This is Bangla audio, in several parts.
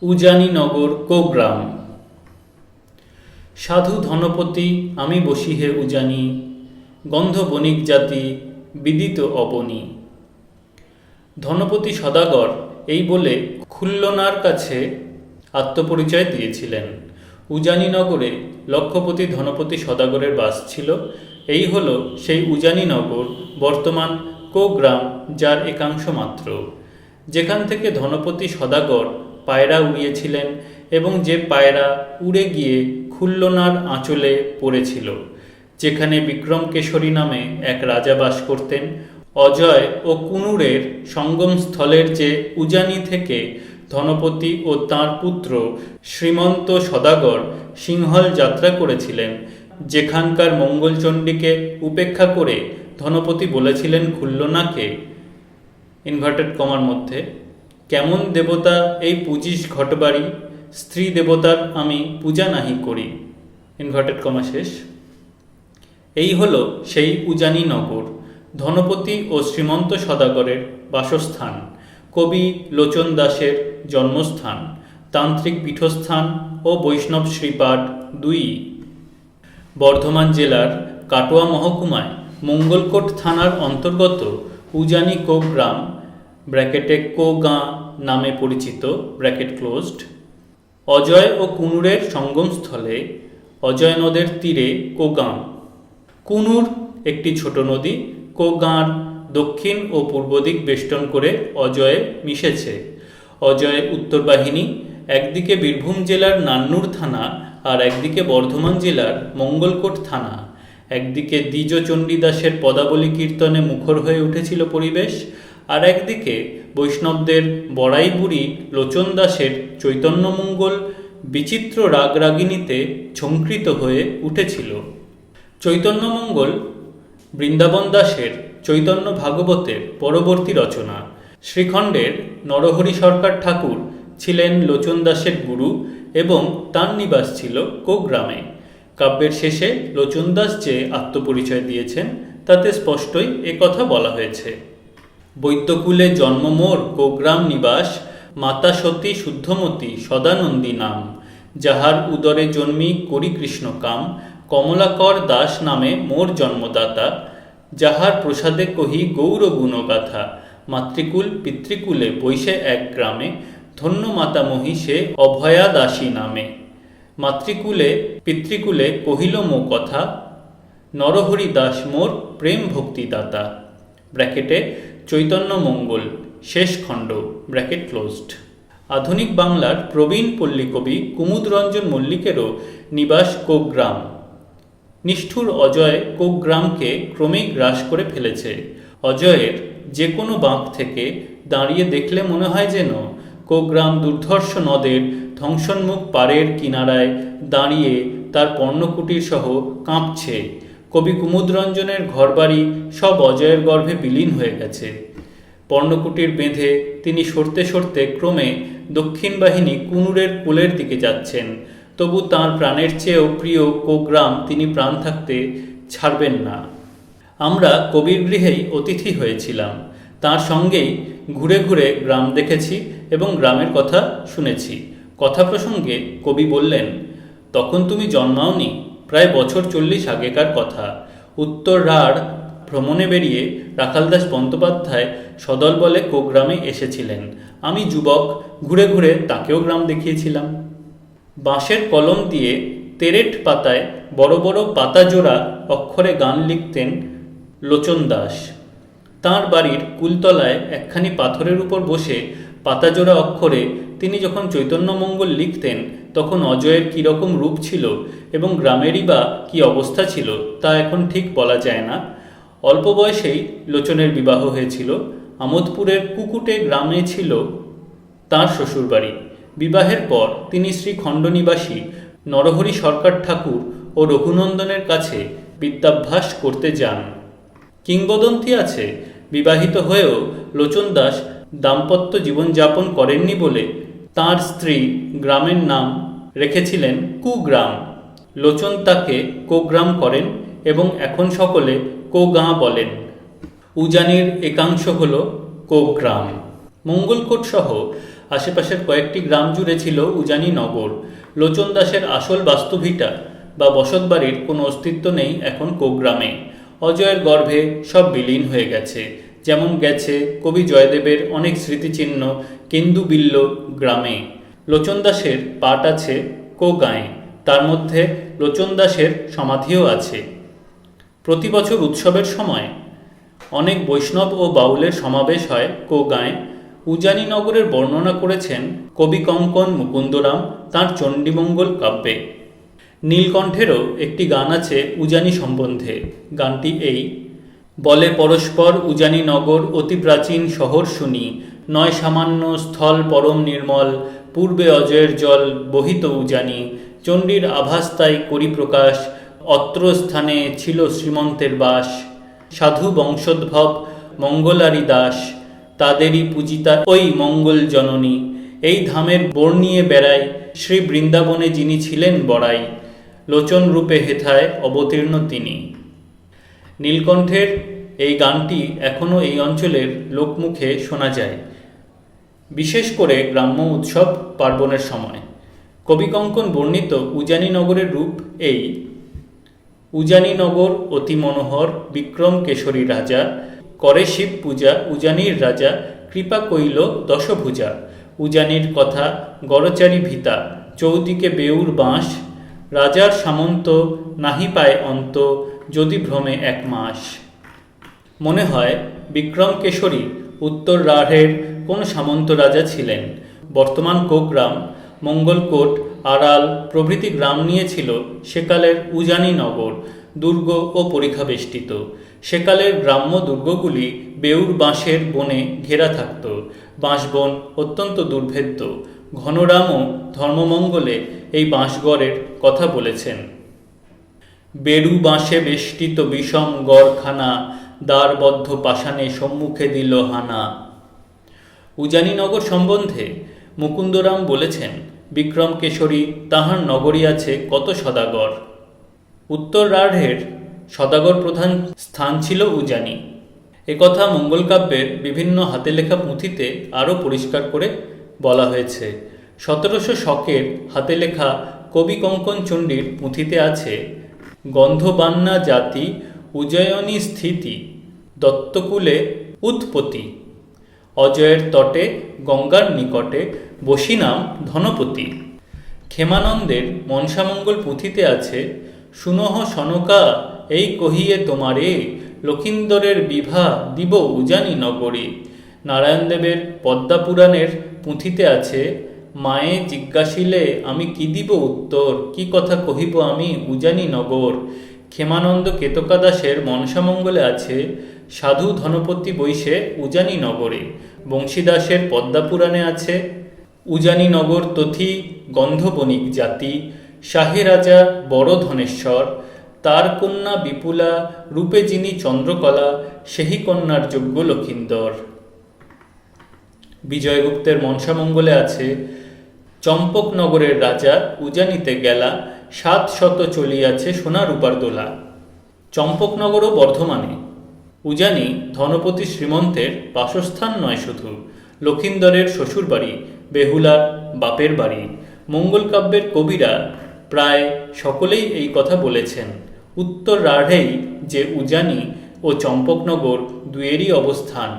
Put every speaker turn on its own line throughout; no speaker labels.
উজানিনগর কোগ্রাম। সাধু ধনপতি আমি বসিহে উজানি, গন্ধ বণিক জাতি বিদিত অবনী। ধনপতি সদাগর এই বলে খুল্লনার কাছে আত্মপরিচয় দিয়েছিলেন। উজানিনগরে লক্ষপতি ধনপতি সদাগরের বাস ছিল। এই হল সেই উজানিনগর, বর্তমান কোগ্রাম, যার একাংশ মাত্র, যেখান থেকে ধনপতি সদাগর পায়রা উড়িয়েছিলেন এবং যে পায়রা উড়ে গিয়ে খুল্লনার আঁচলে পড়েছিল, যেখানে বিক্রমকেশরী নামে এক রাজা বাস করতেন। অজয় ও কুনুরের সঙ্গমস্থলের যে উজানি থেকে ধনপতি ও তাঁর পুত্র শ্রীমন্ত সদাগর সিংহল যাত্রা করেছিলেন, যেখানকার মঙ্গলচণ্ডীকে উপেক্ষা করে ধনপতি বলেছিলেন খুল্লনাকে, ইনভার্টেড কমার মধ্যে, কেমন দেবতা এই পূজিস ঘটবাড়ি, স্ত্রী দেবতার আমি পূজা নাহি করি, ইনভার্টেড কমা শেষ। এই হল সেই উজানিনগর, ধনপতি ও শ্রীমন্ত সদাগরের বাসস্থান, কবি লোচন দাসের জন্মস্থান, তান্ত্রিক পীঠস্থান ও বৈষ্ণব শ্রীপাঠ দুই। বর্ধমান জেলার কাটোয়া মহকুমায় মঙ্গলকোট থানার অন্তর্গত উজানি কোগ্রাম ব্র্যাকেটে কোগাঁ নামে পরিচিত ব্র্যাকেট ক্লোজড। অজয় ও কুনুরের সঙ্গমস্থলে অজয় নদের তীরে কোগাঁ। কুনুর একটি ছোট নদী, কোগাঁর দক্ষিণ ও পূর্ব দিক বেষ্টন করে অজয়ে মিশেছে। অজয়ের উত্তর বাহিনী একদিকে বীরভূম জেলার নান্নুর থানা আর একদিকে বর্ধমান জেলার মঙ্গলকোট থানা। একদিকে দ্বিজ চণ্ডীদাসের পদাবলী কীর্তনে মুখর হয়ে উঠেছিল পরিবেশ, আর একদিকে বৈষ্ণবদের বড়াই বুড়ি লোচন দাসের চৈতন্যমঙ্গল বিচিত্র রাগরাগিণীতে ঝঙ্কৃত হয়ে উঠেছিল। চৈতন্যমঙ্গল বৃন্দাবন দাসের চৈতন্য ভাগবতের পরবর্তী রচনা। শ্রীখণ্ডের নরহরি সরকার ঠাকুর ছিলেন লোচন দাসের গুরু এবং তার নিবাস ছিল কোগ্রামে। কাব্যের শেষে লোচন দাস যে আত্মপরিচয় দিয়েছেন তাতে স্পষ্টই একথা বলা হয়েছে। বৈদ্যকুলে জন্ম মোর কোগ্রাম নিবাস, মাতা সতী শুদ্ধমতী সদানন্দী নাম। যাহার উদরে জন্মি করি কৃষ্ণ কাম, কমলাকর দাস নামে মোর জন্মদাতা। যাহার প্রসাদে কহি গৌর গুণগাথা, মাতৃকুল পিতৃকুলে বৈশে এক গ্রামে। ধন্য মাতামহী সে অভয়া দাসী নামে, মাতৃকুলে পিতৃকুলে কহিল মো কথা। নরহরি দাস মোর প্রেম ভক্তিদাতা। ব্র্যাকেটে চৈতন্যমঙ্গল শেষ খণ্ড ব্র্যাকেট ক্লোজড। আধুনিক বাংলার প্রবীণ পল্লী কবি কুমুদরঞ্জন মল্লিকেরও নিবাস কোগ্রাম। নিষ্ঠুর অজয় কোগ্রামকে ক্রমেই গ্রাস করে ফেলেছে। অজয়ের যে কোনো বাঁক থেকে দাঁড়িয়ে দেখলে মনে হয় যেন কোগ্রাম দুর্ধর্ষ নদের ধ্বংসন্মুখ পাড়ের কিনারায় দাঁড়িয়ে তার পর্ণকুটির সহ কাঁপছে। কবি কুমুদরঞ্জনের ঘরবাড়ি সব অজয়ের গর্ভে বিলীন হয়ে গেছে। পর্ণকুটির বেঁধে তিনি সরতে সরতে ক্রমে দক্ষিণ বাহিনী কুনুরের কোলের দিকে যাচ্ছেন। তবু তাঁর প্রাণের চেয়েও প্রিয় কোগ্রাম তিনি প্রাণ থাকতে ছাড়বেন না। আমরা কবির গৃহেই অতিথি হয়েছিলাম, তাঁর সঙ্গেই ঘুরে ঘুরে গ্রাম দেখেছি এবং গ্রামের কথা শুনেছি। কথা প্রসঙ্গে কবি বললেন, তখন তুমি জন্মাওনি, প্রায় বছর 40 আগেকার কথা। উত্তর রাঢ় ভ্রমণে বেরিয়ে রাখালদাস বন্দ্যোপাধ্যায় সদল বলে কোগ্রামে এসেছিলেন। আমি যুবক, ঘুরে ঘুরে তাকেও গ্রাম দেখিয়েছিলাম। বাঁশের কলম দিয়ে তেরেট পাতায় বড় বড় পাতা জোড়া অক্ষরে গান লিখতেন লোচন দাস। তাঁর বাড়ির কুলতলায় একখানি পাথরের উপর বসে পাতাজোড়া অক্ষরে তিনি যখন চৈতন্যমঙ্গল লিখতেন, তখন অজয়ের কীরকম রূপ ছিল এবং গ্রামেরই বা কী অবস্থা ছিল তা এখন ঠিক বলা যায় না। অল্প বয়সেই লোচনের বিবাহ হয়েছিল। আমোদপুরের কুকুটে গ্রামে ছিল তাঁর শ্বশুরবাড়ি। বিবাহের পর তিনি শ্রীখণ্ড নিবাসী নরহরি সরকার ঠাকুর ও রঘুনন্দনের কাছে বিদ্যাভ্যাস করতে যান। কিংবদন্তি আছে, বিবাহিত হয়েও লোচন দাস দাম্পত্য জীবনযাপন করেননি বলে তাঁর স্ত্রী গ্রামের নাম রেখেছিলেন কুগ্রাম। লোচন তাকে কোগ্রাম করেন এবং এখন সকলে কোগাঁ বলেন। উজানির একাংশ হল কোগ্রাম। মঙ্গলকোট সহ আশেপাশের কয়েকটি গ্রাম জুড়ে ছিল উজানি নগর। লোচন দাসের আসল বাস্তুভিটা বা বসতবাড়ির কোনো অস্তিত্ব নেই এখন কোগ্রামে। অজয়ের গর্ভে সব বিলীন হয়ে গেছে, যেমন গেছে কবি জয়দেবের অনেক স্মৃতিচিহ্ন কেন্দুবিল্ল গ্রামে। লোচন দাসের পাট আছে কোগাঁয়ে, তার মধ্যে লোচন দাসের সমাধিও আছে। প্রতি বছর উৎসবের সময় অনেক বৈষ্ণব ও বাউলের সমাবেশ হয় কোগাঁয়ে। উজানি নগরের বর্ণনা করেছেন কবি কঙ্কন মুকুন্দরাম তাঁর চণ্ডীমঙ্গল কাব্যে। নীলকণ্ঠেরও একটি গান আছে উজানি সম্বন্ধে। গানটি এই: বলে পরস্পর উজানি নগর অতি প্রাচীন শহর শুনি, নয় সামান্য স্থল পরম নির্মল, পূর্বে অজয়ের জল বহিত উজানি, চণ্ডীর আভাস তাই করি প্রকাশ, অত্র স্থানে ছিল শ্রীমন্তের বাস, সাধু বংশোদ্ভব মঙ্গলারি দাস, তাদেরই পূজিতা ওই মঙ্গল জননী, এই ধামের বর্ণিয়ে বেড়ায় শ্রী বৃন্দাবনে যিনি ছিলেন বড়াই, লোচন রূপে হেথায় অবতীর্ণ তিনি। নীলকণ্ঠের এই গানটি এখনও এই অঞ্চলের লোকমুখে শোনা যায়, বিশেষ করে গ্রাম্য উৎসব পার্বণের সময়। কবি কঙ্কন বর্ণিত উজানি নগরের রূপ এই: উজানি নগর অতি মনোহর, বিক্রম কেশরী রাজা, করে শিব পূজা উজানির রাজা, কৃপা কইল দশভুজা, উজানির কথা গড়চারি ভিতা, চৌদিকে বেউর বাঁশ, রাজার সামন্ত নাহি পায় অন্ত, যদি ভ্রমে এক মাস। মনে হয় বিক্রম কেশরী উত্তর রাঢ়ের কোন সামন্ত রাজা ছিলেন। বর্তমান কোগ্রাম, মঙ্গলকোট, আড়াল প্রভৃতি গ্রাম নিয়েছিল সেকালের উজানি নগর, দুর্গ ও পরিখা বেষ্টিত। সেকালের গ্রাম্য দুর্গগুলি বেউর বাঁশের বনে ঘেরা থাকত। বাঁশবন অত্যন্ত দুর্ভেদ্য। ঘনরামও ধর্মমঙ্গলে এই বাঁশগড়ের কথা বলেছেন: বেরু বাঁশে বেষ্টিত বিষম গড়খানা, দ্বারবদ্ধ পাষাণে সম্মুখে দিল হানা। উজানিনগর সম্বন্ধে মুকুন্দরাম বলেছেন, বিক্রম কেশরী তাহার নগরী আছে কত সদাগর। উত্তর রাঢ়ের সদাগর প্রধান স্থান ছিল উজানি। একথা মঙ্গলকাব্যের বিভিন্ন হাতে লেখা পুঁথিতে আরও পরিষ্কার করে বলা হয়েছে। 1700 শকের হাতে লেখা কবি কঙ্কন চণ্ডীর পুঁথিতে আছে: গন্ধবান্না জাতি উজ্জয়িনী স্থিতি, দত্তকুলে উৎপত্তি, অজয়ের তটে গঙ্গার নিকটে বসি নাম ধনপতি। ক্ষেমানন্দের মনসামঙ্গল পুঁথিতে আছে: শুনহ সনকা এই কহিয়ে তোমারে, লক্ষিন্দরের বিভা দিব উজানি নগরে। নারায়ণদেবের পদ্মাপুরাণের পুঁথিতে আছে: মায়ে জিজ্ঞাসিলে আমি কি দিব উত্তর, কি কথা কহিব আমি উজানি নগর। ক্ষেমানন্দ কেতকাদাসের মনসামঙ্গলে আছে: সাধু ধনপতি বৈশে উজানি নগরে। বংশীদাসের পদ্মাপুরাণে আছে: উজানি নগর তথি গন্ধবণিক জাতি, শাহে রাজা বড় ধনেশ্বর, তার কন্যা বিপুলা রূপে যিনি চন্দ্রকলা, সেই কন্যার যোগ্য লক্ষিন্দর। বিজয়গুপ্তের মনসামঙ্গলে আছে: চম্পকনগরের রাজা উজানিতে গেলা, 700 চলিয়াছে সোনা রূপার দোলা। চম্পকনগরও বর্ধমানে। উজানি ধনপতি শ্রীমন্তের বাসস্থান নয় শুধু, লক্ষিন্দরের শ্বশুরবাড়ি, বেহুলার বাপের বাড়ি। মঙ্গলকাব্যের কবিরা প্রায় সকলেই এই কথা বলেছেন। উত্তর রাঢ়েই যে উজানি ও চম্পকনগর দুয়েরই অবস্থান,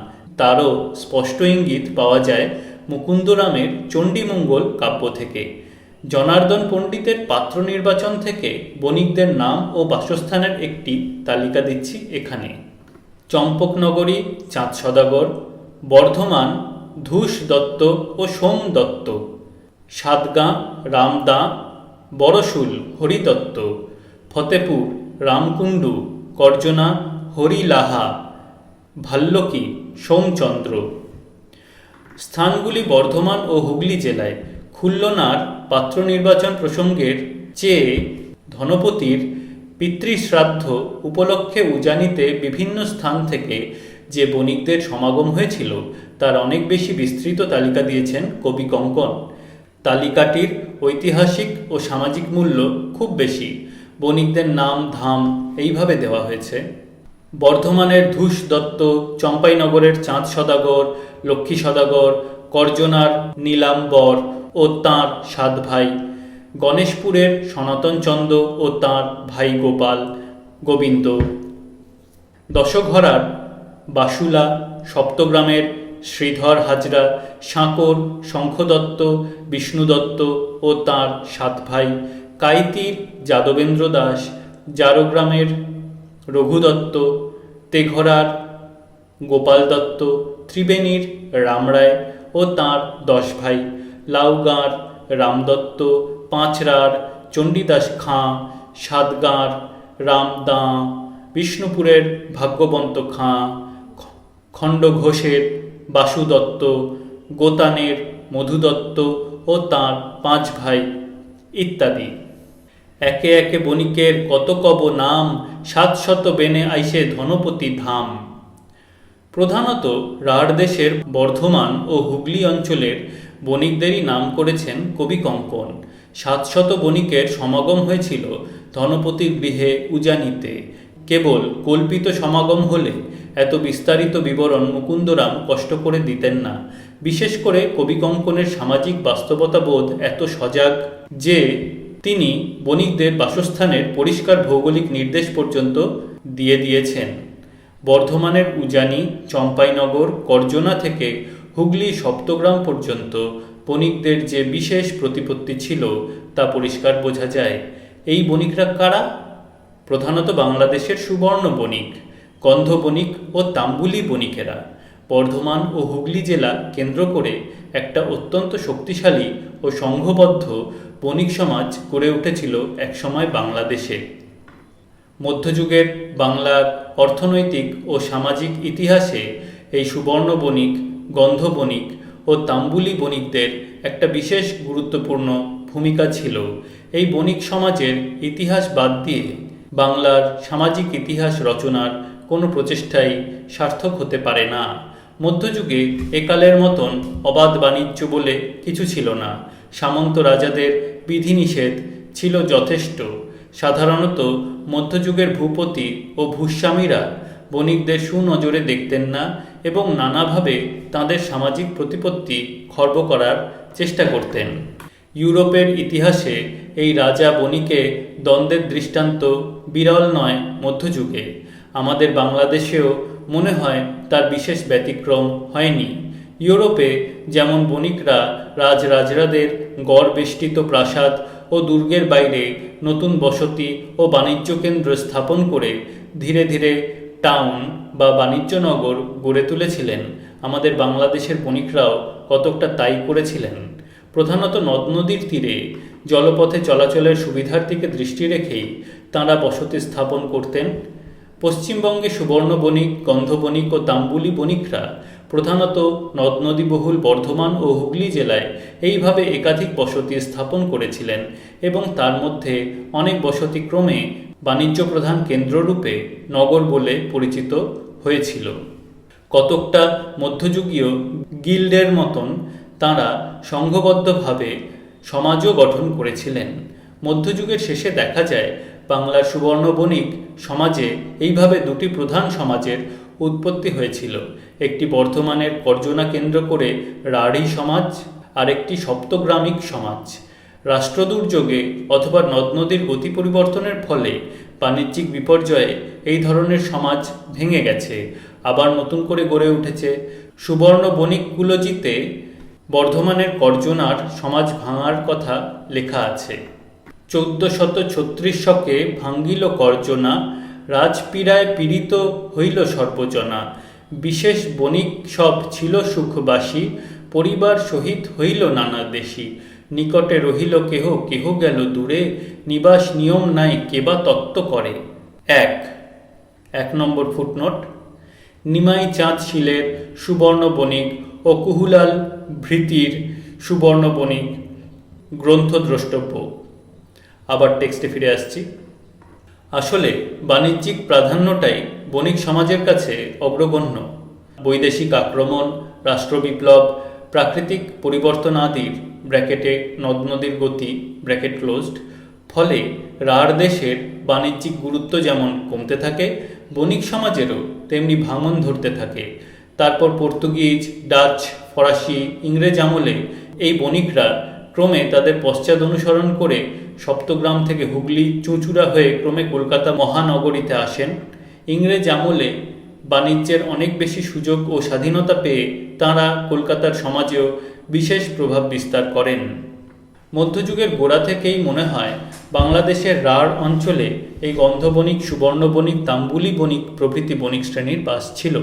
তারও স্পষ্ট ইঙ্গিত পাওয়া যায় মুকুন্দরামের চণ্ডীমঙ্গল কাব্য থেকে। জনার্দন পণ্ডিতের পাত্র নির্বাচন থেকে বণিকদের নাম ও বাসস্থানের একটি তালিকা দিচ্ছি এখানে: চম্পকনগরী চাঁদ সদাগর, বর্ধমান ধূস দত্ত ও সোম দত্ত, সাতগাঁ রামদাঁ বড়শুল হরিদত্ত, ফতেপুর রামকুণ্ডু কর্জনা হরি লাহা, ভাল্লকি সোমচন্দ্র। স্থানগুলি বর্ধমান ও হুগলি জেলায়। খুল্লনার পাত্র নির্বাচন প্রসঙ্গের চেয়ে ধনপতির পিতৃশ্রাদ্ধ উপলক্ষে উজানিতে বিভিন্ন স্থান থেকে যে বণিকদের সমাগম হয়েছিল তার অনেক বেশি বিস্তৃত তালিকা দিয়েছেন কবি কঙ্কন। তালিকাটির ঐতিহাসিক ও সামাজিক মূল্য খুব বেশি। বণিকদের নাম ধাম এইভাবে দেওয়া হয়েছে: বর্ধমানের ধূস দত্ত, চম্পাইনগরের চাঁদ সদাগর, লক্ষ্মী সদাগর, করজনার নীলাম্বর ও তাঁর 7 ভাই, গণেশপুরের সনাতন চন্দ্র ও তাঁর ভাই গোপাল গোবিন্দ, দশঘরার বাসুলা, সপ্তগ্রামের শ্রীধর হাজরা, সাঁকোর শঙ্খদত্ত, বিষ্ণুদত্ত ও তাঁর 7 ভাই, কাইতির যাদবেন্দ্র দাস, জারগ্রামের রঘুদত্ত, তেঘরার গোপাল দত্ত, ত্রিবেণীর রামরায় ও তাঁর 10 ভাই, লাউগাঁর রামদত্ত, পাঁচরার চণ্ডীদাস খাঁ, সাতগাঁর রামদাঁ, বিষ্ণুপুরের ভাগ্যবন্ত খাঁ, খণ্ডঘোষের বাসুদত্ত, গোতানের মধুদত্ত ও তাঁর 5 ভাই ইত্যাদি। একে একে বণিকের কত কব নাম, 700 বেনে আইসে ধনপতি ধাম। প্রধানত রাঢ় দেশের বর্ধমান ও হুগলি অঞ্চলের বণিকদেরই নাম করেছেন কবি কঙ্কন। 700 বণিকের সমাগম হয়েছিল ধনপতির গৃহে উজানিতে। কেবল কল্পিত সমাগম হলে এত বিস্তারিত বিবরণ মুকুন্দরাম কষ্ট করে দিতেন না। বিশেষ করে কবি কঙ্কনের সামাজিক বাস্তবতাবোধ এত সজাগ যে তিনি বণিকদের বাসস্থানের পরিষ্কার ভৌগোলিক নির্দেশ পর্যন্ত দিয়ে দিয়েছেন। বর্ধমানের উজানি, চম্পাইনগর, করজনা থেকে হুগলি সপ্তগ্রাম পর্যন্ত বণিকদের যে বিশেষ প্রতিপত্তি ছিল তা পরিষ্কার বোঝা যায়। এই বণিকরা কারা? প্রধানত বাংলাদেশের সুবর্ণ বণিক, গন্ধ বণিক ও তাম্বুলি বণিকেরা। বর্ধমান ও হুগলি জেলা কেন্দ্র করে একটা অত্যন্ত শক্তিশালী ও সংঘবদ্ধ বণিক সমাজ গড়ে উঠেছিল একসময় বাংলাদেশে। মধ্যযুগের বাংলার অর্থনৈতিক ও সামাজিক ইতিহাসে এই সুবর্ণ বণিক, গন্ধ বণিক ও তাম্বুলি বণিকদের একটা বিশেষ গুরুত্বপূর্ণ ভূমিকা ছিল। এই বণিক সমাজের ইতিহাস বাদ দিয়ে বাংলার সামাজিক ইতিহাস রচনার কোনো প্রচেষ্টাই সার্থক হতে পারে না। মধ্যযুগে একালের মতন অবাধ বাণিজ্য বলে কিছু ছিল না। সামন্ত রাজাদের বিধিনিষেধ ছিল যথেষ্ট। সাধারণত মধ্যযুগের ভূপতি ও ভূস্বামীরা বণিকদের সুনজরে দেখতেন না এবং নানাভাবে তাঁদের সামাজিক প্রতিপত্তি খর্ব করার চেষ্টা করতেন। ইউরোপের ইতিহাসে এই রাজা বণিকে দ্বন্দ্বের দৃষ্টান্ত বিরল নয় মধ্যযুগে। আমাদের বাংলাদেশেও মনে হয় তার বিশেষ ব্যতিক্রম হয়নি। ইউরোপে যেমন বণিকরা রাজরাজরাদের গড় বেষ্টিত প্রাসাদ ও দুর্গের বাইরে নতুন বসতি ও বাণিজ্য কেন্দ্র স্থাপন করে ধীরে ধীরে টাউন বা বাণিজ্যনগর গড়ে তুলেছিলেন, আমাদের বাংলাদেশের বণিকরাও কতকটা তাই করেছিলেন। প্রধানত নদ নদীর তীরে জলপথে চলাচলের সুবিধার দিকে দৃষ্টি রেখেই তাঁরা বসতি স্থাপন করতেন। পশ্চিমবঙ্গে সুবর্ণ বণিক, গন্ধ বণিক ও তাম্বুলি বণিকরা প্রধানত নদ নদীবহুল বর্ধমান ও হুগলি জেলায় এইভাবে একাধিক বসতি স্থাপন করেছিলেন এবং তার মধ্যে অনেক বসতি ক্রমে বাণিজ্য প্রধান কেন্দ্ররূপে নগর বলে পরিচিত হয়েছিল। কতকটা মধ্যযুগীয় গিল্ডের মতন তাঁরা সংঘবদ্ধভাবে সমাজও গঠন করেছিলেন। মধ্যযুগের শেষে দেখা যায় বাংলার সুবর্ণ বণিক সমাজে এইভাবে দুটি প্রধান সমাজের উৎপত্তি হয়েছিল। একটি বর্ধমানের করজনা কেন্দ্র করে রাঢ়ী সমাজ, আর একটি সপ্তগ্রামিক সমাজ। রাষ্ট্রদুর্যোগে অথবা নদ নদীর গতি পরিবর্তনের ফলে বাণিজ্যিক বিপর্যয়ে এই ধরনের সমাজ ভেঙে গেছে, আবার নতুন করে গড়ে উঠেছে। সুবর্ণ বণিক কুলজিতে বর্ধমানের করজনার সমাজ ভাঙার কথা লেখা আছে। 1436 শকে ভাঙ্গিল করজনা, রাজপীড়ায় পীড়িত হইল সর্বজনা। বিশেষ বণিক সব ছিল সুখবাসী, পরিবার সহিত হইল নানা দেশী। নিকটে রহিল কেহ, কেহ গেল দূরে, নিবাস নিয়ম নাই কেবা তত্ত্ব করে। 1 নম্বর ফুটনোট। নিমাই চাঁদ শীলের সুবর্ণ বণিক ও কুহুলাল ভৃতির সুবর্ণ বণিক গ্রন্থ দ্রষ্টব্য। আবার টেক্সটে ফিরে আসছি। আসলে বাণিজ্যিক প্রাধান্যটাই বণিক সমাজের কাছে অগ্রগণ্য। বৈদেশিক আক্রমণ, রাষ্ট্রবিপ্লব, প্রাকৃতিক পরিবর্তন আদির ব্র্যাকেটে নদ নদীর গতি ব্র্যাকেট ক্লোজড ফলে রাঢ় দেশের বাণিজ্যিক গুরুত্ব যেমন কমতে থাকে, বণিক সমাজেরও তেমনি ভাঙন ধরতে থাকে। তারপর পর্তুগিজ, ডাচ, ফরাসি, ইংরেজ আমলে এই বণিকরা ক্রমে তাদের পশ্চাৎ অনুসরণ করে সপ্তগ্রাম থেকে হুগলি চুঁচুড়া হয়ে ক্রমে কলকাতা মহানগরীতে আসেন। ইংরেজ আমলে বাণিজ্যের অনেক বেশি সুযোগ ও স্বাধীনতা পেয়ে তাঁরা কলকাতার সমাজেও বিশেষ প্রভাব বিস্তার করেন। মধ্যযুগের গোড়া থেকেই মনে হয় বাংলাদেশের রাঢ় অঞ্চলে এই গন্ধ বণিক, সুবর্ণ বণিক, তাম্বুলি বণিক প্রভৃতি বণিক শ্রেণীর বাস ছিল।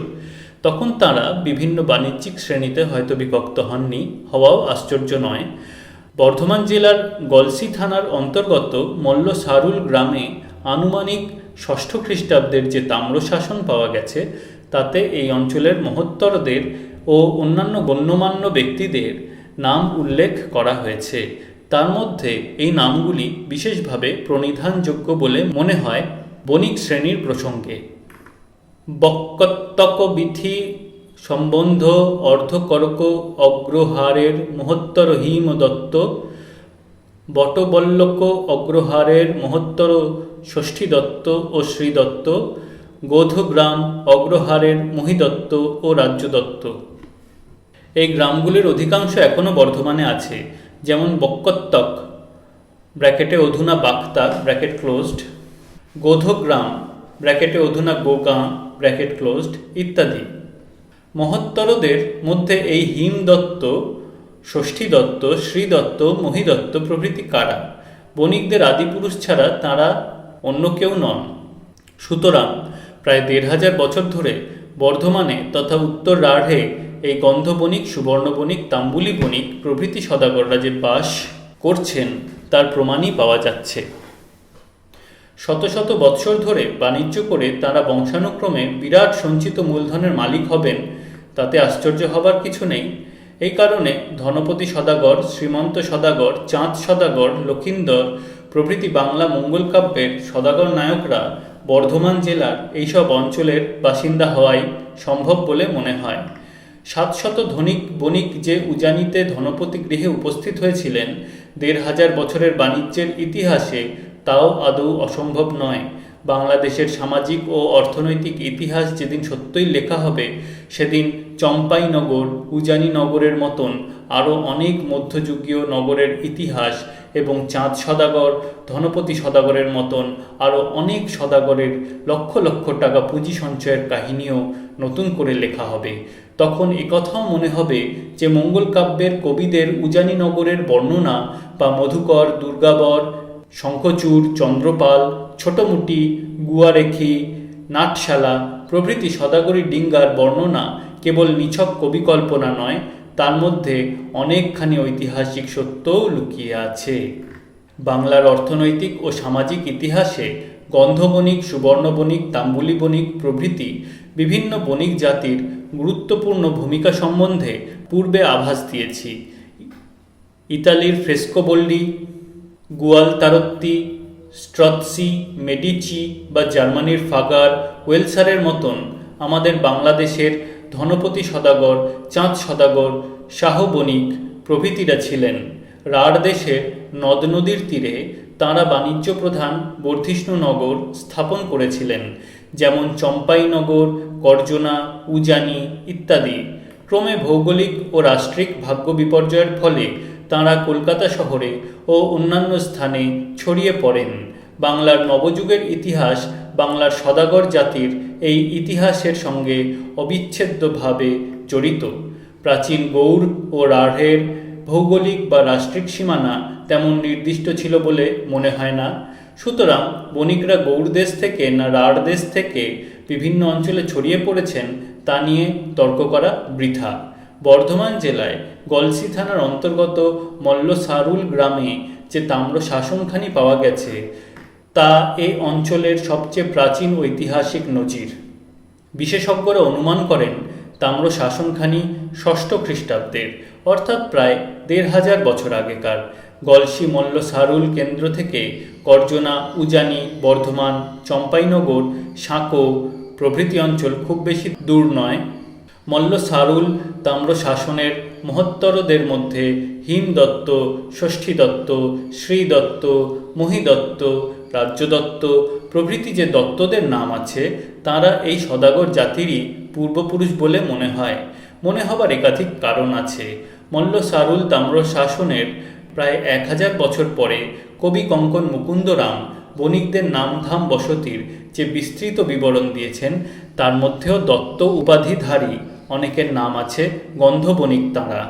তখন তাঁরা বিভিন্ন বাণিজ্যিক শ্রেণীতে হয়তো বিভক্ত হননি, হওয়াও আশ্চর্য নয়। বর্ধমান জেলার গলসি থানার অন্তর্গত মল্ল সারুল গ্রামে আনুমানিক ৬ষ্ঠ খ্রিস্টাব্দের যে তাম্রশাসন পাওয়া গেছে তাতে এই অঞ্চলের মহত্তরদের ও অন্যান্য গণ্যমান্য ব্যক্তিদের নাম উল্লেখ করা হয়েছে। তার মধ্যে এই নামগুলি বিশেষভাবে প্রণিধানযোগ্য বলে মনে হয় বণিক শ্রেণীর প্রসঙ্গে। বক্কত্তক বিথি সম্বন্ধ অর্ধকরক অগ্রহারের মহত্তর হিম দত্ত, বটবল্লক অগ্রহারের মহত্তর ষষ্ঠী দত্ত ও শ্রীদত্ত, গোধগ্রাম অগ্রহারের মহিদত্ত ও রাজ্য দত্ত। এই গ্রামগুলির অধিকাংশ এখনও বর্ধমানে আছে, যেমন বক্কত্তক ব্র্যাকেটে অধুনা বাক্তা ব্র্যাকেট ক্লোজড, গোধগ্রাম ব্র্যাকেটে অধুনা গোগাঁ ব্র্যাকেট ক্লোজড ইত্যাদি। মহত্তরদের মধ্যে এই হিমদত্ত, ষষ্ঠী দত্ত, শ্রীদত্ত, মহিদত্ত প্রভৃতি কারা? বণিকদের আদিপুরুষ ছাড়া তাঁরা অন্য কেউ নন। সুতরাং প্রায় ১৫০০ বছর ধরে বর্ধমানে তথা উত্তর রাঢ়ে এই গন্ধ বণিক, সুবর্ণ বণিক, তাম্বুলি বণিক প্রভৃতি সদাগররা যে বাস করছেন তার প্রমাণই পাওয়া যাচ্ছে। শত শত বৎসর ধরে বাণিজ্য করে তারা বংশানুক্রমে বিরাট সঞ্চিত মূলধনের মালিক হবেন, তাতে আশ্চর্য হবার কিছু নেই। এই কারণে ধনপতি সদাগর, শ্রীমন্ত সদাগর, চাঁদ সদাগর, লক্ষিন্দর প্রভৃতি বাংলা মঙ্গল কাব্যের সদাগর নায়করা বর্ধমান জেলার এইসব অঞ্চলের বাসিন্দা হওয়াই সম্ভব বলে মনে হয়। ৭০০ ধনিক বণিক যে উজানিতে ধনপতি গৃহে উপস্থিত হয়েছিলেন ১৫০০ বছরের বাণিজ্যের ইতিহাসে, তাও আদৌ অসম্ভব নয়। বাংলাদেশের সামাজিক ও অর্থনৈতিক ইতিহাস যেদিন সত্যই লেখা হবে, সেদিন চম্পাইনগর, উজানিনগরের মতন আরও অনেক মধ্যযুগীয় নগরের ইতিহাস এবং চাঁদ সদাগর, ধনপতি সদাগরের মতন আরও অনেক সদাগরের লক্ষ লক্ষ টাকা পুঁজি সঞ্চয়ের কাহিনীও নতুন করে লেখা হবে। তখন একথাও মনে হবে যে মঙ্গল কাব্যের কবিদের উজানিনগরের বর্ণনা বা মধুকর, দুর্গাবর, শঙ্খচূড়, চন্দ্রপাল, ছোটমুটি, গুয়ারেখি, নাটশালা প্রভৃতি সদাগরী ডিঙ্গার বর্ণনা কেবল নিছক কবিকল্পনা নয়, তার মধ্যে অনেকখানি ঐতিহাসিক সত্যও লুকিয়ে আছে। বাংলার অর্থনৈতিক ও সামাজিক ইতিহাসে গন্ধ বণিক, সুবর্ণ বণিক, তাম্বুলি বণিক প্রভৃতি বিভিন্ন বণিক জাতির গুরুত্বপূর্ণ ভূমিকা সম্বন্ধে পূর্বে আভাস দিয়েছি। ইতালির ফ্রেস্কোবল্ডি, গুয়ালতারত্তি, স্ট্রৎসি, মেডিচি বা জার্মানির ফাগার, ওয়েলসারের মতন আমাদের বাংলাদেশের ধনপতি সদাগর, চাঁদ সদাগর, শাহ বণিক প্রভৃতিরা ছিলেন। রাঢ় দেশের নদ নদীর তীরে তাঁরা বাণিজ্য প্রধান বর্ধিষ্ণু নগর স্থাপন করেছিলেন, যেমন চম্পাইনগর, করজনা, উজানি ইত্যাদি। ক্রমে ভৌগোলিক ও রাষ্ট্রিক ভাগ্য বিপর্যয়ের ফলে তাঁরা কলকাতা শহরে ও অন্যান্য স্থানে ছড়িয়ে পড়েন। বাংলার নবযুগের ইতিহাস বাংলার সদাগর জাতির এই ইতিহাসের সঙ্গে অবিচ্ছেদ্যভাবে জড়িত। প্রাচীন গৌড় ও রাঢ়ের ভৌগোলিক বা রাষ্ট্রিক সীমানা তেমন নির্দিষ্ট ছিল বলে মনে হয় না। সুতরাং বণিকরা গৌড় দেশ থেকে না রাঢ় দেশ থেকে বিভিন্ন অঞ্চলে ছড়িয়ে পড়েছেন তা নিয়ে তর্ক করা বৃথা। বর্ধমান জেলায় গলসি থানার অন্তর্গত মল্ল সারুল গ্রামে যে তাম্র শাসনখানি পাওয়া গেছে তা এই অঞ্চলের সবচেয়ে প্রাচীন ঐতিহাসিক নজির। বিশেষজ্ঞরা অনুমান করেন তাম্র শাসনখানি ৬ষ্ঠ খ্রিস্টাব্দের, অর্থাৎ প্রায় ১৫০০ বছর আগেকার। গলসি মল্ল সারুল কেন্দ্র থেকে করজনা, উজানি, বর্ধমান, চম্পাইনগর, সাঁকো প্রভৃতি অঞ্চল খুব বেশি দূর নয়। মল্ল সারুল তাম্র শাসনের মহত্তরদের মধ্যে হিমদত্ত, ষষ্ঠী দত্ত, শ্রীদত্ত, মহিদত্ত, রাজ্যদত্ত প্রভৃতি যে দত্তদের নাম আছে তাঁরা এই সদাগর জাতিরই পূর্বপুরুষ বলে মনে হয়। মনে হবার একাধিক কারণ আছে। মল্ল সারুল তাম্র শাসনের প্রায় 1000 বছর পরে কবি কঙ্কন মুকুন্দরাম বণিকদের নামধাম বসতির যে বিস্তৃত বিবরণ দিয়েছেন, তার মধ্যেও দত্ত উপাধিধারী অনেকের নাম আছে গন্ধ বণিক তাঁরা।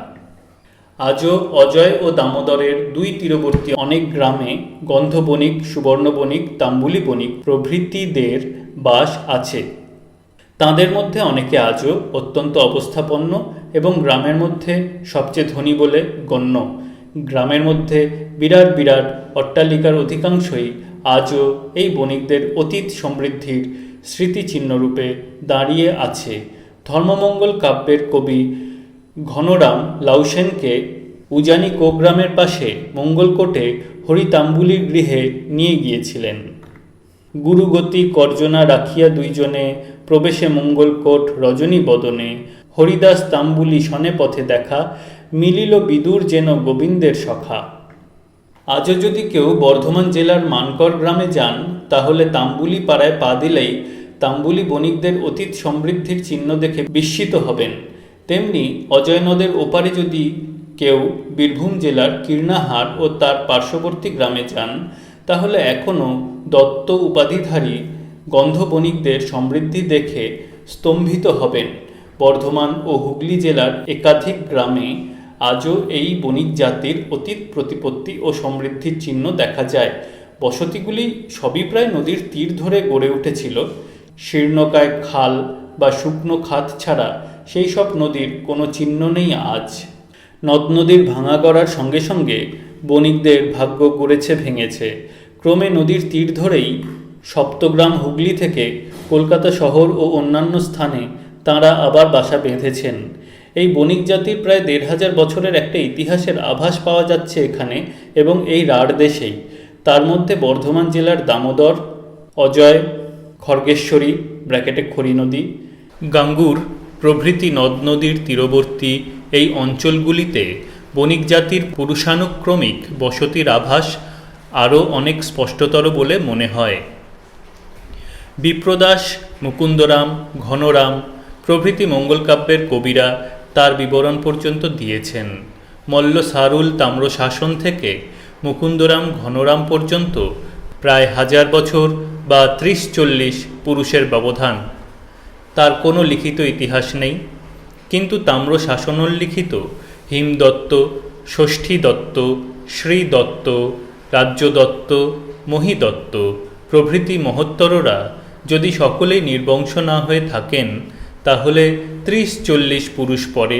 আজও অজয় ও দামোদরের দুই তীরবর্তী অনেক গ্রামে গন্ধ বণিক, সুবর্ণ বণিক, তাম্বুলি বণিক প্রভৃতিদের বাস আছে। তাঁদের মধ্যে অনেকে আজও অত্যন্ত অবস্থাপন্ন এবং গ্রামের মধ্যে সবচেয়ে ধনী বলে গণ্য। গ্রামের মধ্যে বিরাট বিরাট অট্টালিকার অধিকাংশই আজও এই বণিকদের অতীত সমৃদ্ধির স্মৃতিচিহ্নরূপে দাঁড়িয়ে আছে। ধর্মমঙ্গল কাব্যের কবি ঘনরাম লাউসেনকে উজানি কোগ্রামের পাশে মঙ্গলকোটে হরিতাম্বুলির গৃহে নিয়ে গিয়েছিলেন। গুরুগতি কর্জনা রাখিয়া দুইজনে, প্রবেশে মঙ্গলকোট রজনী বদনে, হরিদাস তাম্বুলি শনে পথে দেখা, মিলিল বিদুর যেন গোবিন্দের সখা। আজও যদি কেউ বর্ধমান জেলার মানকর গ্রামে যান, তাহলে তাম্বুলি পাড়ায় পা দিলেই তাম্বুলি বণিকদের অতীত সমৃদ্ধির চিহ্ন দেখে বিস্মিত হবেন। তেমনি অজয় নদের ওপারে যদি কেউ বীরভূম জেলার কীর্ণাহার ও তার পার্শ্ববর্তী গ্রামে যান, তাহলে এখনও দত্ত উপাধিধারী গন্ধ বণিকদের সমৃদ্ধি দেখে স্তম্ভিত হবেন। বর্ধমান ও হুগলি জেলার একাধিক গ্রামে আজও এই বণিক জাতির অতীত প্রতিপত্তি ও সমৃদ্ধির চিহ্ন দেখা যায়। বসতিগুলি সবই প্রায় নদীর তীর ধরে গড়ে উঠেছিল। শীর্ণকায় খাল বা শুকনো খাত ছাড়া সেই সব নদীর কোনো চিহ্ন নেই আজ। নদ নদীর ভাঙা গড়ার সঙ্গে সঙ্গে বণিকদের ভাগ্য গড়েছে ভেঙেছে। ক্রমে নদীর তীর ধরেই সপ্তগ্রাম হুগলি থেকে কলকাতা শহর ও অন্যান্য স্থানে তাঁরা আবার বাসা বেঁধেছেন। এই বণিক জাতির প্রায় 1500 বছরের একটা ইতিহাসের আভাস পাওয়া যাচ্ছে এখানে এবং এই রাঢ় দেশেই। তার মধ্যে বর্ধমান জেলার দামোদর, অজয়, খড়গেশ্বরী ব্র্যাকেটে খড়ি নদী, গাঙ্গুর প্রভৃতি নদ নদীর তীরবর্তী এই অঞ্চলগুলিতে বণিক জাতির পুরুষানুক্রমিক বসতির আভাস আরও অনেক স্পষ্টতর বলে মনে হয়। বিপ্রদাস, মুকুন্দরাম, ঘনরাম প্রভৃতি মঙ্গলকাব্যের কবিরা তার বিবরণ পর্যন্ত দিয়েছেন। মল্ল সারুল তাম্র শাসন থেকে মুকুন্দরাম ঘনরাম পর্যন্ত প্রায় 1000 বছর বা 30-40 পুরুষের ব্যবধান। তার কোনো লিখিত ইতিহাস নেই, কিন্তু তাম্র শাসনোল্লিখিত হিমদত্ত, ষষ্ঠী দত্ত, শ্রী দত্ত, রাজ্য দত্ত, মহিদত্ত প্রভৃতি মহত্তররা যদি সকলেই নির্বংশ না হয়ে থাকেন, তাহলে 30-40 পুরুষ পরে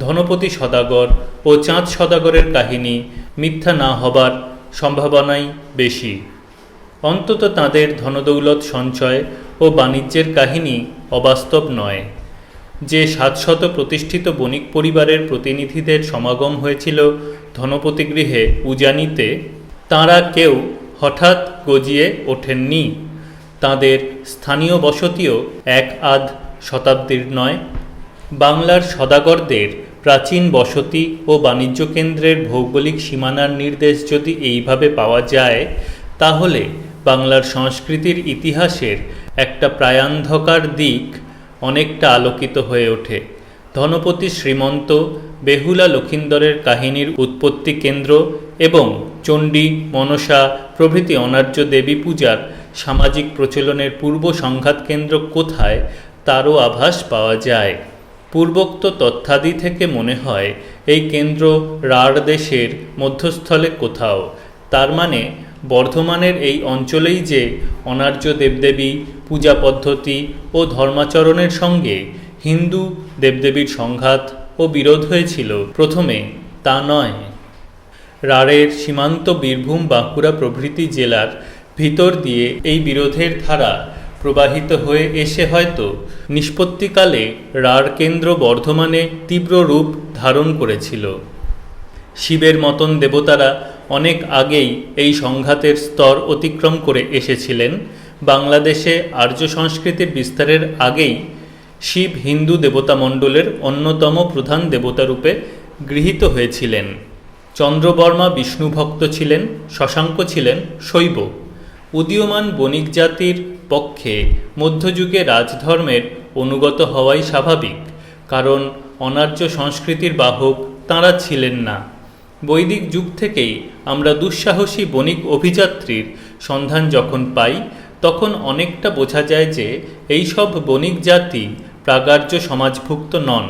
ধনপতি সদাগর ও চাঁদ সদাগরের কাহিনী মিথ্যা না হবার সম্ভাবনাই বেশি। অন্তত তাঁদের ধনদৌলত সঞ্চয় ও বাণিজ্যের কাহিনী অবাস্তব নয়। যে 700 প্রতিষ্ঠিত বণিক পরিবারের প্রতিনিধিদের সমাগম হয়েছিল ধনপতি গৃহে উজানিতে, তাঁরা কেউ হঠাৎ গজিয়ে ওঠেননি। তাঁদের স্থানীয় বসতিও 1-আধ শতাব্দীর নয়। বাংলার সদাগরদের প্রাচীন বসতি ও বাণিজ্য কেন্দ্রের ভৌগোলিক সীমানার নির্দেশ যদি এইভাবে পাওয়া যায়, তাহলে বাংলার সংস্কৃতির ইতিহাসের একটা প্রায়ান্ধকার দিক অনেকটা আলোকিত হয়ে ওঠে। ধনপতি শ্রীমন্ত, বেহুলা লক্ষিন্দরের কাহিনীর উৎপত্তি কেন্দ্র এবং চণ্ডী, মনসা প্রভৃতি অনার্য দেবী পূজার সামাজিক প্রচলনের পূর্ব সংঘাত কেন্দ্র কোথায়, তারও আভাস পাওয়া যায়। পূর্বোক্ত তথ্যাদি থেকে মনে হয় এই কেন্দ্র রাঢ় দেশের মধ্যস্থলে কোথাও। তার মানে বর্ধমানের এই অঞ্চলেই যে অনার্য দেবদেবী পূজা পদ্ধতি ও ধর্মাচরণের সঙ্গে হিন্দু দেবদেবীর সংঘাত ও বিরোধ হয়েছিল প্রথমে, তা নয়। রাঢ়ের সীমান্ত বীরভূম, বাঁকুড়া প্রভৃতি জেলার ভিতর দিয়ে এই বিরোধের ধারা প্রবাহিত হয়ে এসে হয়তো নিষ্পত্তিকালে রাঢ় কেন্দ্র বর্ধমানে তীব্র রূপ ধারণ করেছিল। শিবের মতন দেবতারা অনেক আগেই এই সংঘাতের স্তর অতিক্রম করে এসেছিলেন। বাংলাদেশে আর্য সংস্কৃতির বিস্তারের আগেই শিব হিন্দু দেবতামণ্ডলের অন্যতম প্রধান দেবতারূপে গৃহীত হয়েছিলেন। চন্দ্রবর্মা বিষ্ণুভক্ত ছিলেন, শশাঙ্ক ছিলেন শৈব। উদীয়মান বণিক জাতির পক্ষে মধ্যযুগে রাজধর্মের অনুগত হওয়াই স্বাভাবিক, কারণ অনার্য সংস্কৃতির বাহক তাঁরা ছিলেন না। বৈদিক যুগ থেকেই আমরা দুঃসাহসী বণিক অভিযাত্রীর সন্ধান যখন পাই, তখন অনেকটা বোঝা যায় যে এই সব বণিক জাতি প্রাগার্য সমাজভুক্ত নন।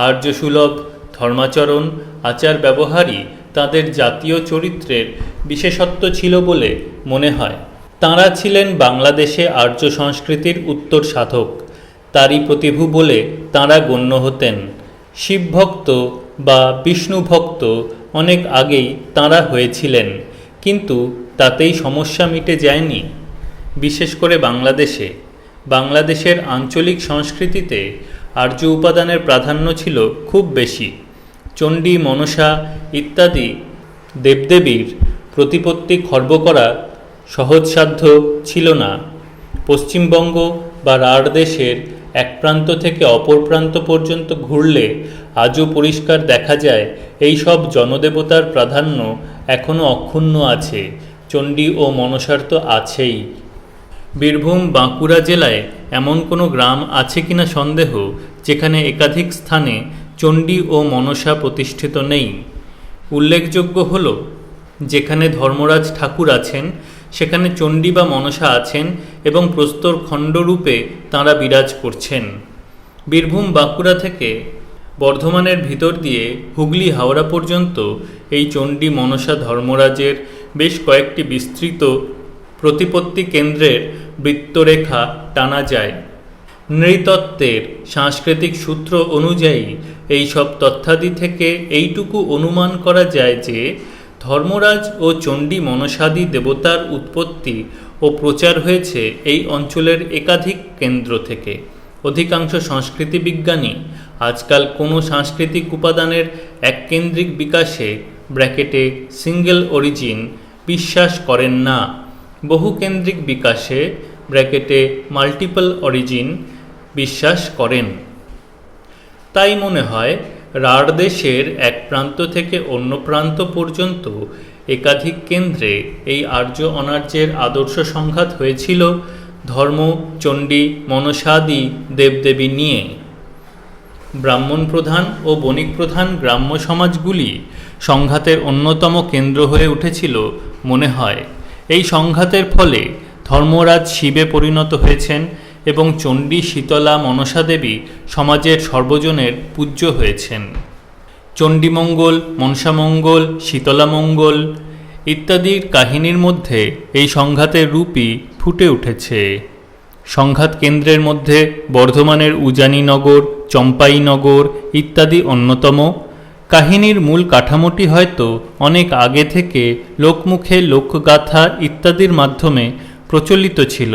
আর্যসুলভ ধর্মাচরণ আচার ব্যবহারই তাদের জাতীয় চরিত্রের বিশেষত্ব ছিল বলে মনে হয়। তাঁরা ছিলেন বাংলাদেশে আর্য সংস্কৃতির উত্তর সাধক। তারই প্রতিভু বলে তাঁরা গণ্য হতেন। শিবভক্ত বা বিষ্ণুভক্ত অনেক আগেই তাঁরা হয়েছিলেন, কিন্তু তাতেই সমস্যা মিটে যায়নি। বিশেষ করে বাংলাদেশের আঞ্চলিক সংস্কৃতিতে আর্য উপাদানের প্রাধান্য ছিল খুব বেশি। চণ্ডী, মনসা ইত্যাদি দেবদেবীর প্রতিপত্তি খর্ব করা সহজসাধ্য ছিল না। পশ্চিমবঙ্গ বা রাঢ় দেশের এক প্রান্ত থেকে অপর প্রান্ত পর্যন্ত ঘুরলে আজও পরিষ্কার দেখা যায় এই সব জনদেবতার প্রাধান্য এখনও অক্ষুণ্ণ আছে। চণ্ডী ও মনসার তো আছেই। বীরভূম, বাঁকুড়া জেলায় এমন কোনো গ্রাম আছে কিনা সন্দেহ, যেখানে একাধিক স্থানে চণ্ডী ও মনসা প্রতিষ্ঠিত নেই। উল্লেখযোগ্য হল, যেখানে ধর্মরাজ ঠাকুর আছেন সেখানে চণ্ডী বা মনসা আছেন এবং প্রস্তর খণ্ডরূপে তাঁরা বিরাজ করছেন। বীরভূম, বাঁকুড়া থেকে বর্ধমানের ভিতর দিয়ে হুগলি, হাওড়া পর্যন্ত এই চণ্ডী, মনসা ধর্মরাজের বেশ কয়েকটি বিস্তৃত প্রতিপত্তি কেন্দ্রের বৃত্তরেখা টানা যায়। নৃতত্ত্বের সাংস্কৃতিক সূত্র অনুযায়ী এই সব তথ্যাদি থেকে এইটুকু অনুমান করা যায় যে ধর্মরাজ ও চণ্ডী মনসাদি দেবতার উৎপত্তি ও প্রচার হয়েছে এই অঞ্চলের একাধিক কেন্দ্র থেকে। অধিকাংশ সংস্কৃতি বিজ্ঞানী আজকাল কোনো সাংস্কৃতিক উপাদানের এককেন্দ্রিক বিকাশে ব্র্যাকেটে সিঙ্গেল অরিজিন বিশ্বাস করেন না। বহুকেন্দ্রিক বিকাশে ব্র্যাকেটে মাল্টিপল অরিজিন বিশ্বাস করেন। তাই মনে হয় রাঢ় দেশের এক প্রান্ত থেকে অন্য প্রান্ত পর্যন্ত একাধিক কেন্দ্রে এই আর্য অনার্যের আদর্শ সংঘাত হয়েছিল ধর্ম, চণ্ডী, মনসাদি দেবদেবী নিয়ে। ব্রাহ্মণ প্রধান ও বণিক প্রধান গ্রাম্য সমাজগুলি সংঘাতের অন্যতম কেন্দ্র হয়ে উঠেছিল মনে হয়। এই সংঘাতের ফলে ধর্মরাজ শিবে পরিণত হয়েছেন এবং চণ্ডী, শীতলা, মনসা দেবী সমাজের সর্বজনের পূজ্য হয়েছেন। চণ্ডীমঙ্গল, মনসামঙ্গল, শীতলামঙ্গল ইত্যাদির কাহিনীর মধ্যে এই সংঘাতের রূপই ফুটে উঠেছে। সংঘাত কেন্দ্রের মধ্যে বর্ধমানের উজানিনগর, চম্পাইনগর ইত্যাদি অন্যতম। কাহিনীর মূল কাঠামোটি হয়তো অনেক আগে থেকে লোকমুখে লোকগাথা ইত্যাদির মাধ্যমে প্রচলিত ছিল,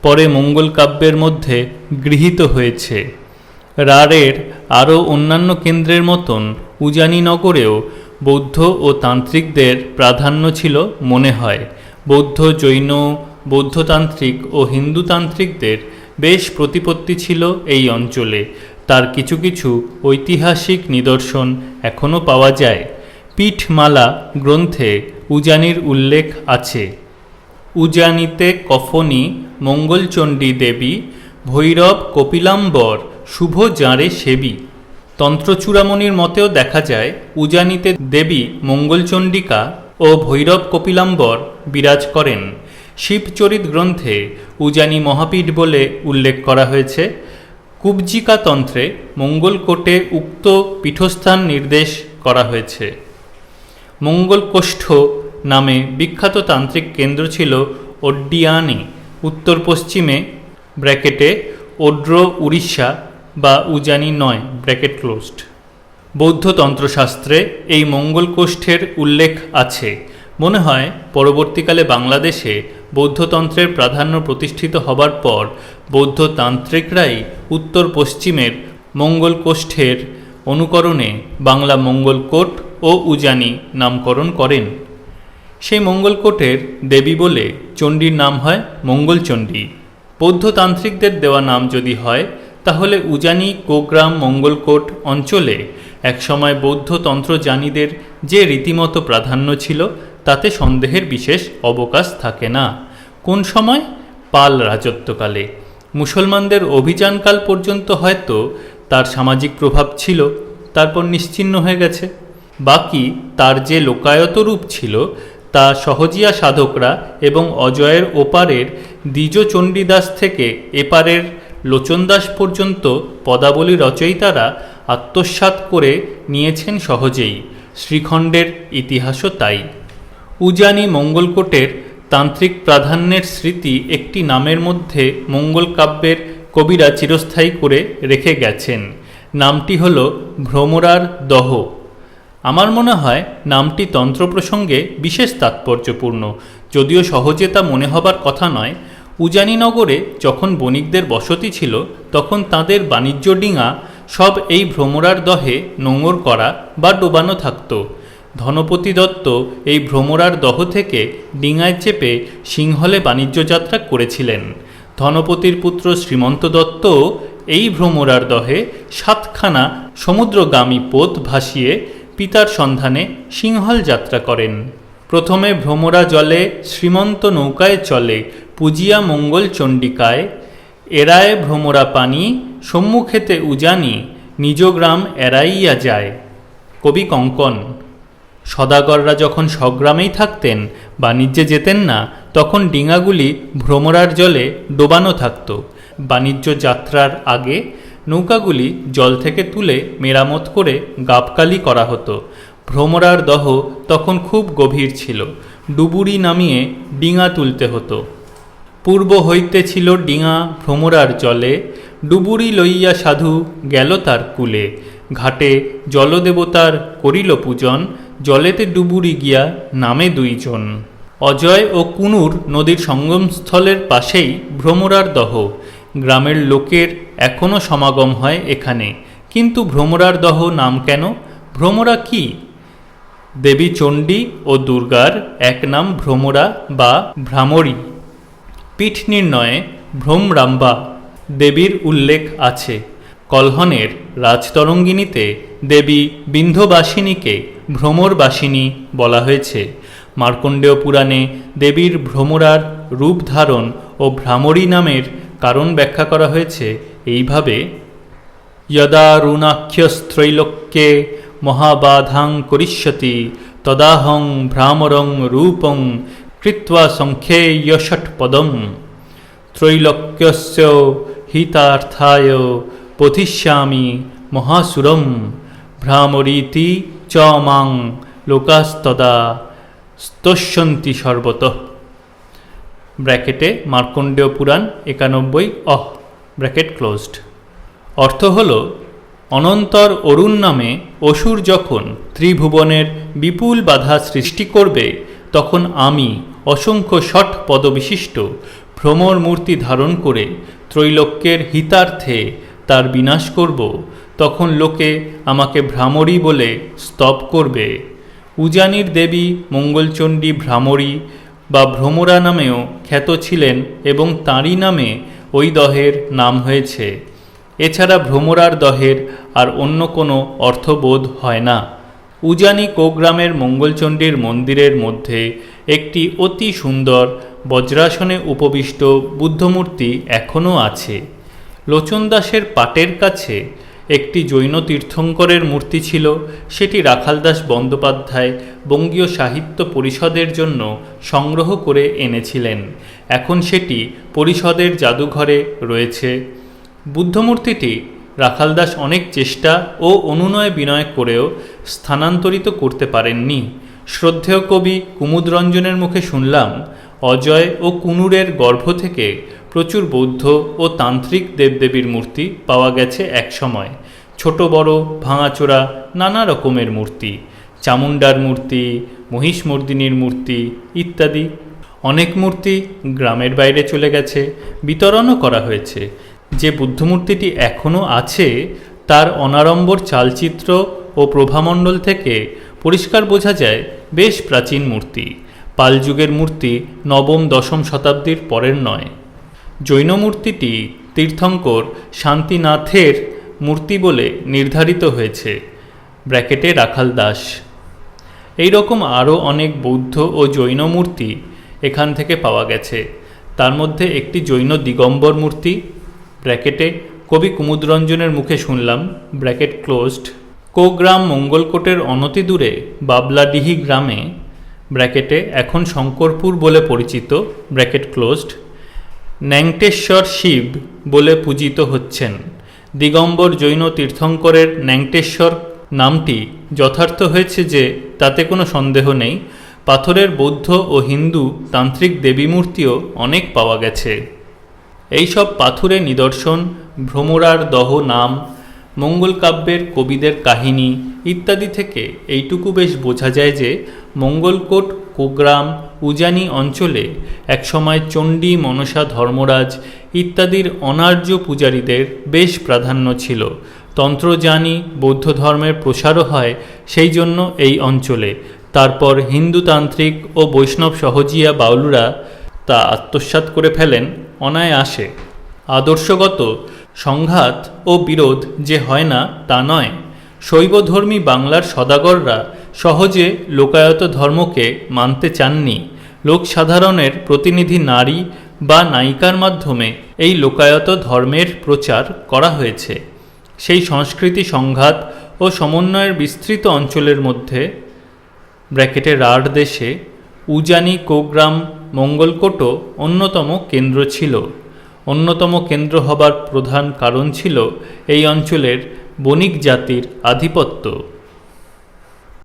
পরে মঙ্গল কাব্যের মধ্যে গৃহীত হয়েছে। রাঢ়ের আরও অন্যান্য কেন্দ্রের মতন উজানিনগরেও বৌদ্ধ ও তান্ত্রিকদের প্রাধান্য ছিল মনে হয়। বৌদ্ধ, জৈন, বৌদ্ধতান্ত্রিক ও হিন্দুতান্ত্রিকদের বেশ প্রতিপত্তি ছিল এই অঞ্চলে। তার কিছু কিছু ঐতিহাসিক নিদর্শন এখনও পাওয়া যায়। পীঠমালা গ্রন্থে উজানির উল্লেখ আছে। উজানিতে কফনি মঙ্গলচণ্ডী দেবী, ভৈরব কপিলাম্বর শুভ যাঁরে সেবী। তন্ত্রচূড়ামণির মতেও দেখা যায় উজানিতে দেবী মঙ্গলচণ্ডিকা ও ভৈরব কপিলাম্বর বিরাজ করেন। শিবচরিত গ্রন্থে উজানি মহাপীঠ বলে উল্লেখ করা হয়েছে। কুব্জিকা তন্ত্রে মঙ্গলকোটে উক্ত পীঠস্থান নির্দেশ করা হয়েছে। মঙ্গলকোষ্ঠ নামে বিখ্যাত তান্ত্রিক কেন্দ্র ছিল ওড্ডিয়ানি, উত্তর পশ্চিমে ব্র্যাকেটে ওড্র, উড়িষ্যা বা উজানি নয় ব্র্যাকেট ক্লোজড। বৌদ্ধ তন্ত্রশাস্ত্রে এই মঙ্গলকোষ্ঠের উল্লেখ আছে। মনে হয় পরবর্তীকালে বাংলাদেশে বৌদ্ধতন্ত্রের প্রাধান্য প্রতিষ্ঠিত হবার পর বৌদ্ধ তান্ত্রিকরাই উত্তর পশ্চিমের মঙ্গলকোষ্ঠের অনুকরণে বাংলা মঙ্গলকোট ও উজানি নামকরণ করেন। সেই মঙ্গলকোটের দেবী বলে চণ্ডীর নাম হয় মঙ্গলচণ্ডী। বৌদ্ধ তান্ত্রিকদের দেওয়া নাম যদি হয়, তাহলে উজানি, কোগ্রাম, মঙ্গলকোট অঞ্চলে একসময় বৌদ্ধ তন্ত্রযানীদের যে রীতিমতো প্রাধান্য ছিল তাতে সন্দেহের বিশেষ অবকাশ থাকে না। কোন সময়? পাল রাজত্বকালে। মুসলমানদের অভিযানকাল পর্যন্ত হয়তো তার সামাজিক প্রভাব ছিল, তারপর নিশ্চিহ্ন হয়ে গেছে। বাকি তার যে লোকায়ত রূপ ছিল তা সহজিয়া সাধকরা এবং অজয়ের ওপারের দ্বিজ চণ্ডীদাস থেকে এপারের লোচনদাস পর্যন্ত পদাবলী রচয়িতারা আত্মসাৎ করে নিয়েছেন সহজেই। শ্রীখণ্ডের ইতিহাসও তাই। উজানি মঙ্গলকোটের তান্ত্রিক প্রাধান্যের স্মৃতি একটি নামের মধ্যে মঙ্গল কাব্যের কবিরা চিরস্থায়ী করে রেখে গেছেন। নামটি হল ভ্রমরার দহ। আমার মনে হয় নামটি তন্ত্র প্রসঙ্গে বিশেষ তাৎপর্যপূর্ণ, যদিও সহজে তা মনে হবার কথা নয়। উজানিনগরে যখন বণিকদের বসতি ছিল তখন তাদের বাণিজ্য ডিঙা সব এই ভ্রমরার দহে নোঙর করা বা ডোবানো থাকত। ধনপতি দত্ত এই ভ্রমরার দহ থেকে ডিঙায় চেপে সিংহলে বাণিজ্য যাত্রা করেছিলেন। ধনপতির পুত্র শ্রীমন্ত দত্তও এই ভ্রমরার দহে 7খানা সমুদ্রগামী পোত ভাসিয়ে পিতার সন্ধানে সিংহল যাত্রা করেন। প্রথমে ভ্রমরা জলে শ্রীমন্ত নৌকায় চলে, পূজিয়া মঙ্গল চণ্ডিকায়, এরায় ভ্রমরা পানি, সম্মুখেতে উজানি, নিজ গ্রাম এড়াইয়া যায়। কবি কঙ্কন। সদাগররা যখন স্বগ্রামেই থাকতেন, বাণিজ্যে যেতেন না, তখন ডিঙাগুলি ভ্রমরার জলে ডোবানো থাকত। বাণিজ্য যাত্রার আগে নৌকাগুলি জল থেকে তুলে মেরামত করে গাবকালি করা হতো। ভ্রমরার দহ তখন খুব গভীর ছিল, ডুবুরি নামিয়ে ডিঙা তুলতে হতো। পূর্ব হইতে ছিল ডিঙা ভ্রমরার জলে, ডুবুরি লইয়া সাধু গেল তার কূলে। ঘাটে জলদেবতার করিল পূজন, জলেতে ডুবুরি গিয়া নামে 2 জন। অজয় ও কুনুর নদীর সঙ্গমস্থলের পাশেই ভ্রমরার দহ। গ্রামের লোকের এখনও সমাগম হয় এখানে। কিন্তু ভ্রমরার দহ নাম কেন? ভ্রমরা কি? দেবী চণ্ডী ও দুর্গার এক নাম ভ্রমরা বা ভ্রামরী। পীঠ নির্ণয়ে ভ্রমরাম্বা দেবীর উল্লেখ আছে। কলহনের রাজতরঙ্গিনীতে দেবী বিন্ধ্যবাসিনীকে ভ্রমরবাসিনী বলা হয়েছে। মার্কণ্ডেয় পুরাণে দেবীর ভ্রমরার রূপ ধারণ ও ভ্রামরী নামের কারণ ব্যাখ্যা করা হয়েছে এইভাবে: যদা রুণাখ্যস্ত্রৈলোক্যে মহাবাধাং করিষ্যতি তদাহং ভ্রামরং রূপং কৃত্বা সংখ্যে যষট্পদম ত্রৈলোক্যস্য হিতার্থায় পথিষ্যামি মহাসুরম ভ্রামরীতি চ মাং লোকাস্তদা স্তস্যন্তি সর্বতঃ। ব্র্যাকেটে মার্কণ্ডেয় পুরাণ 91 ব্র্যাকেট ক্লোজড। অর্থ হল, অনন্তর অরুণ নামে অসুর যখন ত্রিভুবনের বিপুল বাধা সৃষ্টি করবে, তখন আমি অসংখ্য ৬০ পদবিশিষ্ট ভ্রমর মূর্তি ধারণ করে ত্রৈলোক্যের হিতার্থে তার বিনাশ করব। তখন লোকে আমাকে ভ্রামরী বলে স্তব করবে। উজানির দেবী মঙ্গলচণ্ডী ভ্রামরী বা ভ্রমরা নামেও খ্যাত ছিলেন এবং তাঁরই নামে ওই দহের নাম হয়েছে। এছাড়া ভ্রমরার দহের আর অন্য কোনো অর্থবোধ হয় না। উজানি কোগ্রামের মঙ্গলচণ্ডীর মন্দিরের মধ্যে একটি অতি সুন্দর বজ্রাসনে উপবিষ্ট বুদ্ধমূর্তি এখনও আছে। লোচনদাসের পাটের কাছে একটি জৈন তীর্থঙ্করের মূর্তি ছিল। সেটি রাখালদাস বন্দ্যোপাধ্যায় বঙ্গীয় সাহিত্য পরিষদের জন্য সংগ্রহ করে এনেছিলেন। এখন সেটি পরিষদের জাদুঘরে রয়েছে। বুদ্ধমূর্তিটি রাখালদাস অনেক চেষ্টা ও অনুনয় বিনয় করেও স্থানান্তরিত করতে পারেননি। শ্রদ্ধেয় কবি কুমুদরঞ্জনের মুখে শুনলাম, অজয় ও কুনুরের গর্ভ থেকে প্রচুর বৌদ্ধ ও তান্ত্রিক দেবদেবীর মূর্তি পাওয়া গেছে একসময়। ছোট বড় ভাঙাচোরা নানা রকমের মূর্তি, চামুণ্ডার মূর্তি, মহিষমর্দিনীর মূর্তি ইত্যাদি। অনেক মূর্তি গ্রামের বাইরে চলে গেছে, বিতরণও করা হয়েছে। যে বুদ্ধমূর্তিটি এখনও আছে তার অনাড়ম্বর চালচিত্র ও প্রভামণ্ডল থেকে পরিষ্কার বোঝা যায় বেশ প্রাচীন মূর্তি। পালযুগের মূর্তি, নবম দশম শতাব্দীর পরের নয়। জৈন মূর্তিটি তীর্থঙ্কর শান্তিনাথের মূর্তি বলে নির্ধারিত হয়েছে। ব্র্যাকেটে রাখালদাস। এই রকম আরও অনেক বৌদ্ধ ও জৈন মূর্তি এখান থেকে পাওয়া গেছে। তার মধ্যে একটি জৈন দিগম্বর মূর্তি। ব্র্যাকেটে কবি কুমুদরঞ্জনের মুখে শুনলাম, ব্র্যাকেট ক্লোজড। কোগ্রাম মঙ্গলকোটের অনতিদূরে বাবলাডিহি গ্রামে ব্র্যাকেটে এখন শঙ্করপুর বলে পরিচিত ব্র্যাকেট ক্লোজড ন্যাংটেশ্বর শিব বলে পূজিত হচ্ছেন। দিগম্বর জৈন তীর্থঙ্করের ন্যাংটেশ্বর নামটি যথার্থ হয়েছে যে তাতে কোনো সন্দেহ নেই। পাথরের বৌদ্ধ ও হিন্দু তান্ত্রিক দেবীমূর্তিও অনেক পাওয়া গেছে। এইসব পাথুরে নিদর্শন, ভ্রমরার দহ নাম, মঙ্গল কাব্যের কবিদের কাহিনী ইত্যাদি থেকে এইটুকু বেশ বোঝা যায় যে মঙ্গলকোট, কোগ্রাম, উজানি অঞ্চলে একসময় চণ্ডী, মনসা, ধর্মরাজ ইত্যাদির অনার্য পূজারীদের বেশ প্রাধান্য ছিল। তন্ত্রযানী বৌদ্ধ ধর্মের প্রসারও হয় সেই জন্য এই অঞ্চলে। তারপর হিন্দুতান্ত্রিক ও বৈষ্ণব সহজিয়া বাউলরা তা আত্মসাৎ করে ফেলেন অনায়াসে। আদর্শগত সংঘাত ও বিরোধ যে হয় না তা নয়। শৈবধর্মী বাংলার সদাগররা সহজে লোকায়ত ধর্মকে মানতে চাননি। লোকসাধারণের প্রতিনিধি নারী বা নায়িকার মাধ্যমে এই লোকায়ত ধর্মের প্রচার করা হয়েছে। সেই সংস্কৃতি সংঘাত ও সমন্বয়ের বিস্তৃত অঞ্চলের মধ্যে ব্র্যাকেটে রাঢ় দেশে উজানি, কোগ্রাম, মঙ্গলকোটও অন্যতম কেন্দ্র ছিল। অন্যতম কেন্দ্র হবার প্রধান কারণ ছিল এই অঞ্চলের বণিক জাতির আধিপত্য।